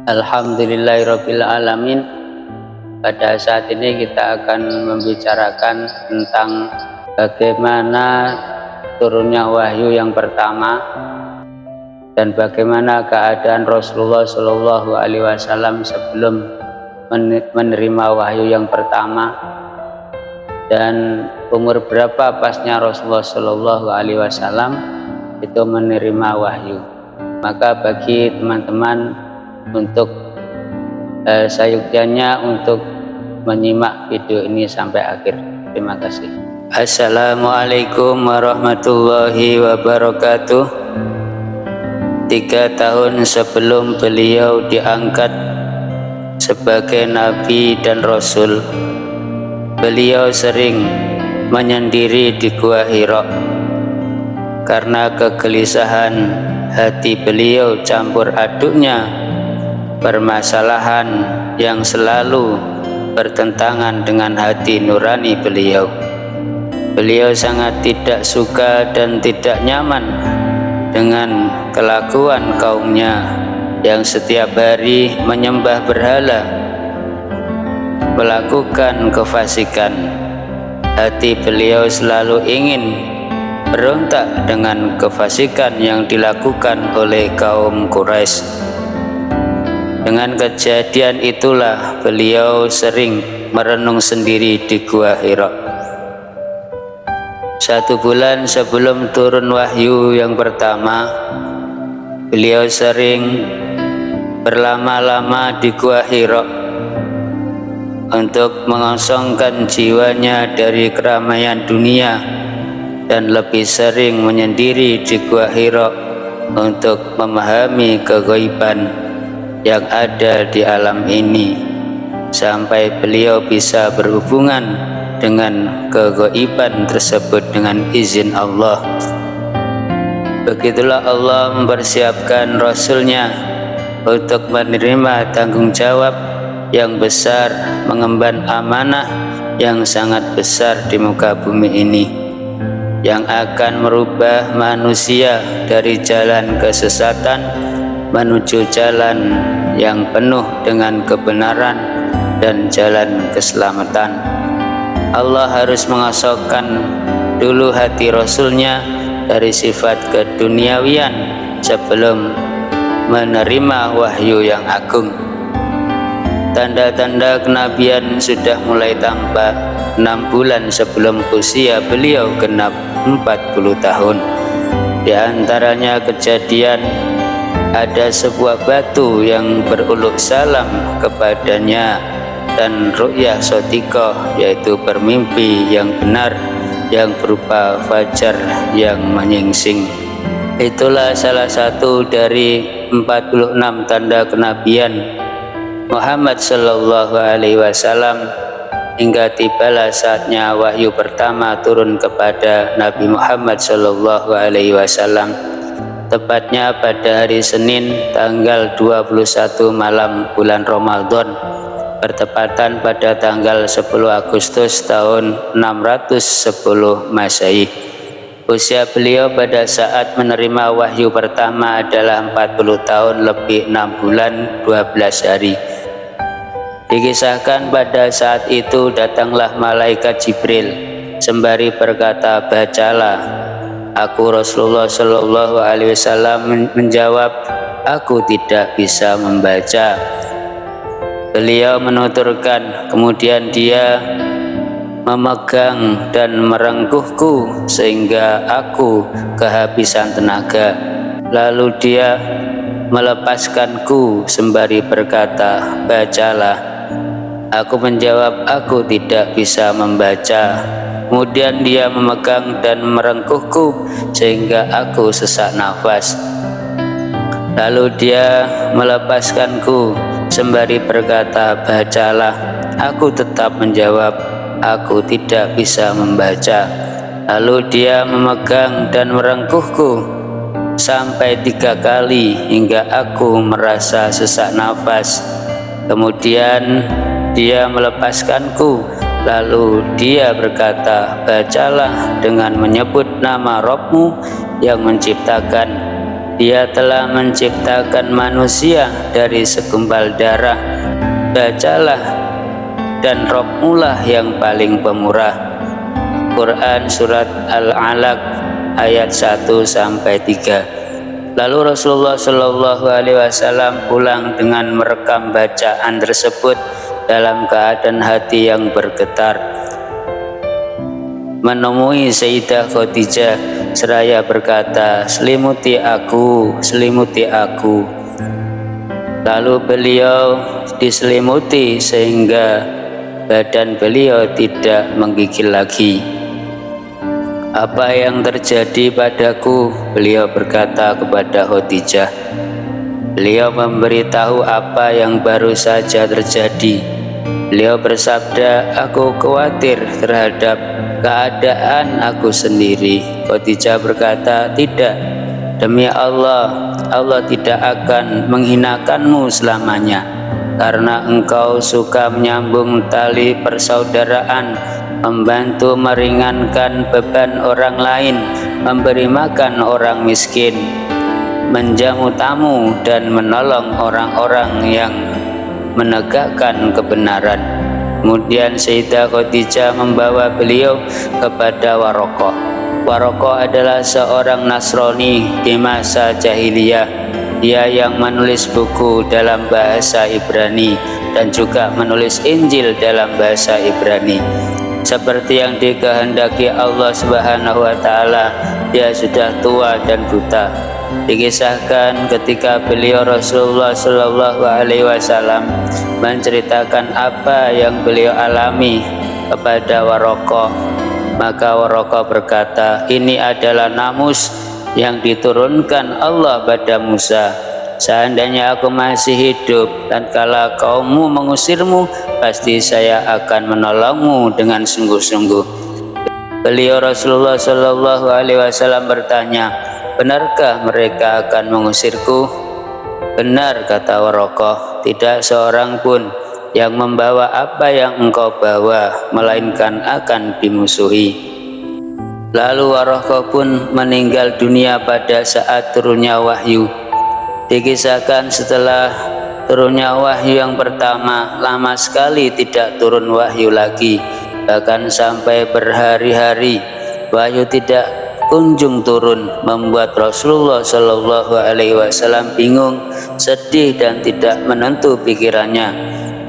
Alhamdulillahirabbil alamin. Pada saat ini kita akan membicarakan tentang bagaimana turunnya wahyu yang pertama dan bagaimana keadaan Rasulullah Shallallahu Alaihi Wasallam sebelum menerima wahyu yang pertama, dan umur berapa pasnya Rasulullah Shallallahu Alaihi Wasallam itu menerima wahyu. Maka bagi teman-teman untuk sayuktanya untuk menyimak video ini sampai akhir. Terima kasih. Assalamualaikum warahmatullahi wabarakatuh. 3 tahun sebelum beliau diangkat sebagai Nabi dan Rasul, beliau sering menyendiri di Gua Hira karena kegelisahan hati beliau campur aduknya permasalahan yang selalu bertentangan dengan hati nurani beliau. Beliau sangat tidak suka dan tidak nyaman dengan kelakuan kaumnya yang setiap hari menyembah berhala, melakukan kefasikan. Hati beliau selalu ingin berontak dengan kefasikan yang dilakukan oleh kaum Quraisy. Dengan kejadian itulah beliau sering merenung sendiri di Gua Hira. 1 bulan sebelum turun wahyu yang pertama, beliau sering berlama-lama di Gua Hira untuk mengosongkan jiwanya dari keramaian dunia dan lebih sering menyendiri di Gua Hira untuk memahami keghaiban yang ada di alam ini, sampai beliau bisa berhubungan dengan keghaiban tersebut dengan izin Allah. Begitulah Allah mempersiapkan Rasulnya untuk menerima tanggung jawab yang besar, mengemban amanah yang sangat besar di muka bumi ini, yang akan merubah manusia dari jalan kesesatan menuju jalan yang penuh dengan kebenaran dan jalan keselamatan. Allah harus mengosongkan dulu hati Rasulnya dari sifat keduniawian sebelum menerima wahyu yang agung. Tanda-tanda kenabian sudah mulai tampak 6 bulan sebelum usia beliau genap 40 tahun. Di antaranya kejadian ada sebuah batu yang beruluk salam kepadanya dan ru'yah shadiqah, yaitu bermimpi yang benar yang berupa fajar yang menyingsing. Itulah salah satu dari 46 tanda kenabian Muhammad Sallallahu Alaihi Wasallam, hingga tibalah saatnya wahyu pertama turun kepada Nabi Muhammad Sallallahu Alaihi Wasallam, tepatnya pada hari Senin tanggal 21 malam bulan Ramadan, bertepatan pada tanggal 10 Agustus tahun 610 Masehi. Usia beliau pada saat menerima wahyu pertama adalah 40 tahun lebih 6 bulan 12 hari. Dikisahkan pada saat itu datanglah malaikat Jibril sembari berkata, "Bacalah." Aku Rasulullah Shallallahu Alaihi Wasallam menjawab, "Aku tidak bisa membaca." Beliau menuturkan, kemudian dia memegang dan merengkuhku sehingga aku kehabisan tenaga. Lalu dia melepaskanku sembari berkata, "Bacalah." Aku menjawab, "Aku tidak bisa membaca." Kemudian dia memegang dan merengkuhku sehingga aku sesak nafas. Lalu dia melepaskanku sembari berkata, "Bacalah." Aku tetap menjawab, "Aku tidak bisa membaca." Lalu dia memegang dan merengkuhku sampai 3 kali hingga aku merasa sesak nafas. Kemudian dia melepaskanku. Lalu dia berkata, "Bacalah dengan menyebut nama Rabbmu yang menciptakan Dia telah menciptakan manusia dari segumpal darah. Bacalah, dan Rabbmulah yang paling pemurah. Quran Surat Al-Alaq ayat 1-3. Lalu Rasulullah Shallallahu Alaihi Wasallam pulang dengan merekam bacaan tersebut dalam keadaan hati yang bergetar. Menemui Sayyidah Khadijah seraya berkata, "Selimuti aku, selimuti aku." Lalu beliau diselimuti sehingga badan beliau tidak menggigil lagi. "Apa yang terjadi padaku?" beliau berkata kepada Khadijah. Beliau memberitahu apa yang baru saja terjadi. Beliau bersabda, "Aku khawatir terhadap keadaan aku sendiri." Khadijah berkata, "Tidak, demi Allah, Allah tidak akan menghinakanmu selamanya, karena engkau suka menyambung tali persaudaraan, membantu meringankan beban orang lain, memberi makan orang miskin, menjamu tamu, dan menolong orang-orang yang menegakkan kebenaran." Kemudian Sayyidah Khadijah membawa beliau kepada Waraqah. Waraqah adalah seorang Nasrani di masa jahiliyah. Dia yang menulis buku dalam bahasa Ibrani dan juga menulis Injil dalam bahasa Ibrani. Seperti yang dikehendaki Allah Subhanahu wa Ta'ala, dia sudah tua dan buta. Dikisahkan ketika beliau Rasulullah Shallallahu Alaihi Wasallam menceritakan apa yang beliau alami kepada Waraqah, maka Waraqah berkata, "Ini adalah namus yang diturunkan Allah pada Musa. Seandainya aku masih hidup tatkala kaummu mengusirmu, pasti saya akan menolongmu dengan sungguh-sungguh." Beliau Rasulullah Shallallahu Alaihi Wasallam bertanya, "Benarkah mereka akan mengusirku?" "Benar," kata Waraqah, "tidak seorang pun yang membawa apa yang engkau bawa, melainkan akan dimusuhi." Lalu Waraqah pun meninggal dunia pada saat turunnya wahyu. Dikisahkan setelah turunnya wahyu yang pertama, lama sekali tidak turun wahyu lagi, bahkan sampai berhari-hari wahyu tidak kunjung turun, membuat Rasulullah Shallallahu Alaihi Wasallam bingung, sedih, dan tidak menentu pikirannya.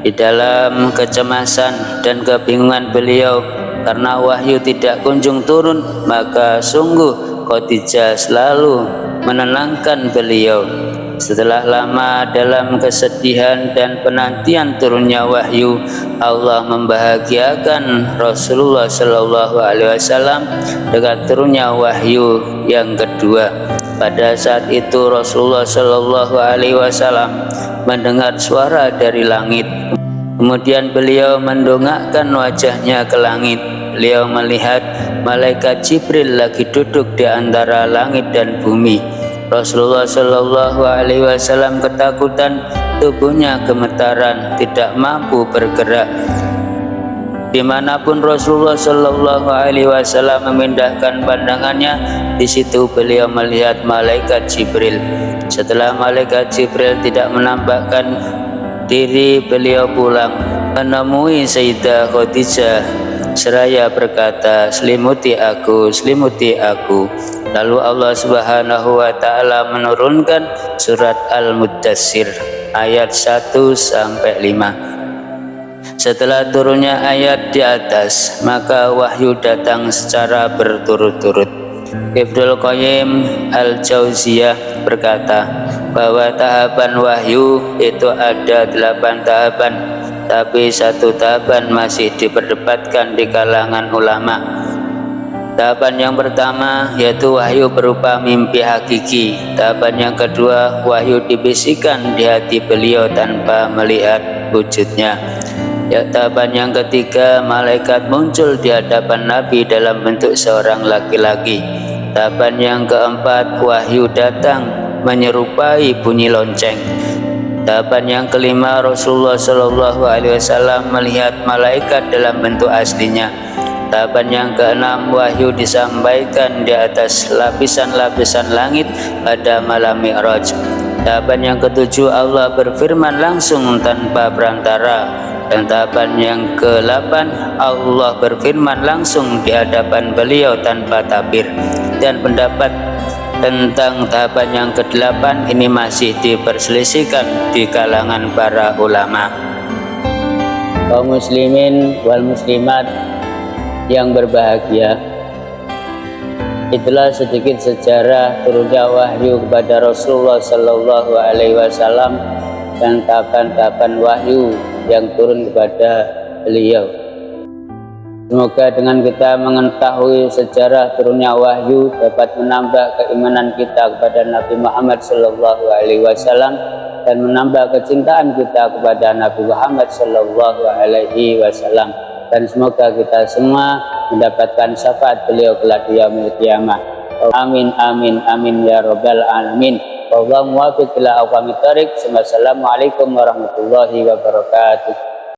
Di dalam kecemasan dan kebingungan beliau karena wahyu tidak kunjung turun, maka sungguh Khadijah selalu menenangkan beliau. Setelah lama dalam kesedihan dan penantian turunnya wahyu, Allah membahagiakan Rasulullah Shallallahu Alaihi Wasallam dengan turunnya wahyu yang kedua. Pada saat itu Rasulullah Shallallahu Alaihi Wasallam mendengar suara dari langit. Kemudian beliau mendongakkan wajahnya ke langit. Beliau melihat malaikat Jibril lagi duduk di antara langit dan bumi. Rasulullah Shallallahu Alaihi Wasallam ketakutan, tubuhnya gemetaran, tidak mampu bergerak. Dimanapun Rasulullah Shallallahu Alaihi Wasallam memindahkan pandangannya, di situ beliau melihat malaikat Jibril. Setelah malaikat Jibril tidak menampakkan diri, beliau pulang menemui Sayyidah Khadijah seraya berkata, "Selimuti aku, selimuti aku." Lalu Allah Subhanahu wa Ta'ala menurunkan surat Al-Muddatsir ayat 1-5. Setelah turunnya ayat di atas, maka wahyu datang secara berturut-turut. Ibnul Qayyim Al-Jauziyah berkata bahwa tahapan wahyu itu ada 8 tahapan, tapi satu tahapan masih diperdebatkan di kalangan ulama. Tahapan yang pertama yaitu wahyu berupa mimpi hakiki. Tahapan yang kedua, wahyu dibisikkan di hati beliau tanpa melihat wujudnya. Tahapan yang ketiga, malaikat muncul di hadapan Nabi dalam bentuk seorang laki-laki. Tahapan yang keempat, wahyu datang menyerupai bunyi lonceng. Tahapan yang kelima, Rasulullah Shallallahu Alaihi Wasallam melihat malaikat dalam bentuk aslinya. Tahapan yang keenam, wahyu disampaikan di atas lapisan-lapisan langit pada malam Mi'raj. Tahapan yang ketujuh, Allah berfirman langsung tanpa perantara. Dan tahapan yang ke-8, Allah berfirman langsung di hadapan beliau tanpa tabir. Dan pendapat tentang tahapan yang ke-8 ini masih diperselisihkan di kalangan para ulama. Kaum muslimin wal muslimat yang berbahagia, itulah sedikit sejarah turunnya wahyu kepada Rasulullah Sallallahu Alaihi Wasallam dan tahapan-tahapan wahyu yang turun kepada beliau. Semoga dengan kita mengetahui sejarah turunnya wahyu dapat menambah keimanan kita kepada Nabi Muhammad Sallallahu Alaihi Wasallam dan menambah kecintaan kita kepada Nabi Muhammad Sallallahu Alaihi Wasallam. Dan semoga kita semua mendapatkan syafaat beliau kelak di yaumil qiyamah. Amin amin amin ya rabbal alamin. Wallahu muwaffiq ila aqwamit thoriq. Wassalamualaikum warahmatullahi wabarakatuh.